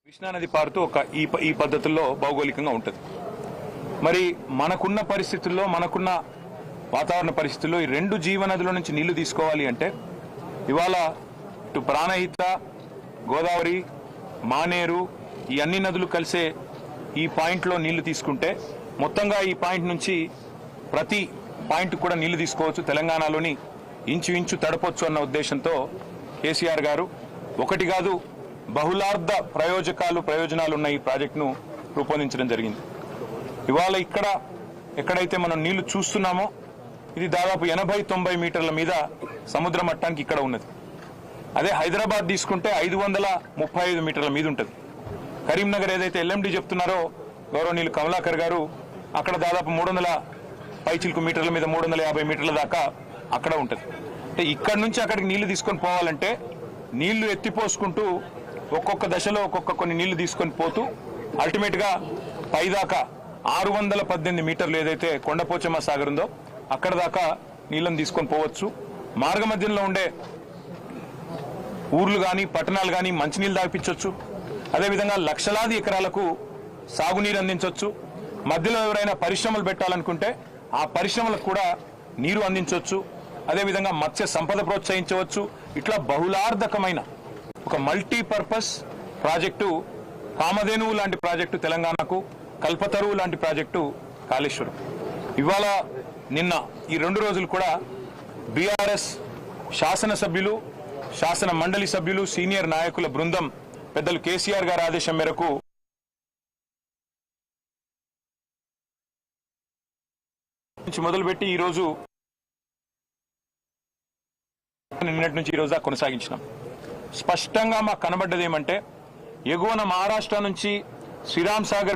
కృష్ణానది పారుతూ ఈ పద్ధతుల్లో భౌగోళికంగా ఉంటుంది. మరి మనకున్న పరిస్థితుల్లో, మనకున్న వాతావరణ పరిస్థితుల్లో ఈ రెండు జీవనదుల నుంచి నీళ్లు తీసుకోవాలి అంటే ఇవాళ ఇటు ప్రాణహిత, గోదావరి, మానేరు ఈ అన్ని నదులు కలిసే ఈ పాయింట్లో నీళ్లు తీసుకుంటే మొత్తంగా ఈ పాయింట్ నుంచి ప్రతి పాయింట్ కూడా నీళ్లు తీసుకోవచ్చు, తెలంగాణలోని ఇంచు తడపొచ్చు అన్న ఉద్దేశంతో కేసీఆర్ గారు ఒకటి కాదు బహుళార్థ ప్రయోజనాలు ఉన్న ఈ ప్రాజెక్టును రూపొందించడం జరిగింది. ఇవాళ ఎక్కడైతే మనం నీళ్లు చూస్తున్నామో ఇది దాదాపు 80-90 మీటర్ల మీద సముద్ర మట్టానికి ఇక్కడ ఉన్నది. అదే హైదరాబాద్ తీసుకుంటే 535 మీటర్ల మీద ఉంటుంది. కరీంనగర్ ఏదైతే ఎల్ఎండి చెప్తున్నారో గౌరవనీయులు కమలాకర్ గారు, అక్కడ దాదాపు 300 పైచిల్కు మీటర్ల మీద 350 మీటర్ల దాకా అక్కడ ఉంటుంది. అంటే ఇక్కడ నుంచి అక్కడికి నీళ్లు తీసుకొని పోవాలంటే నీళ్లు ఎత్తిపోసుకుంటూ ఒక్కొక్క దశలో కొన్ని నీళ్లు తీసుకొని పోతూ అల్టిమేట్ గా పైదాకా 618 మీటర్లు ఏదైతే కొండపోచమ్మ సాగర్ ఉందో అక్కడ దాకా నీళ్లను తీసుకొని పోవచ్చు. మార్గ మధ్యంలో ఉండే ఊర్లు కానీ పట్టణాలు కానీ మంచినీళ్ళు తాగిపించవచ్చు. అదేవిధంగా లక్షలాది ఎకరాలకు సాగునీరు అందించవచ్చు. మధ్యలో ఎవరైనా పరిశ్రమలు పెట్టాలనుకుంటే ఆ పరిశ్రమలకు కూడా నీరు అందించవచ్చు. అదేవిధంగా మత్స్య సంపద ప్రోత్సహించవచ్చు. ఇట్లా బహుళార్థకమైన ఒక మల్టీపర్పస్ ప్రాజెక్టు కామధేనువు లాంటి ప్రాజెక్టు తెలంగాణకు, కల్పతరువు లాంటి ప్రాజెక్టు కాళేశ్వరం. ఇవాళ నిన్న ఈ 2 రోజులు కూడా బీఆర్ఎస్ శాసనసభ్యులు, శాసన మండలి సభ్యులు, సీనియర్ నాయకుల బృందం పెద్దలు కేసీఆర్ గారి ఆదేశం మేరకు మొదలుపెట్టి ఈరోజు నిన్నటి నుంచి ఈ రోజు కొనసాగించినాం. స్పష్టంగా మాకు కనబడ్డది ఏమంటే ఎగువన మహారాష్ట్ర నుంచి శ్రీరామ్ సాగర్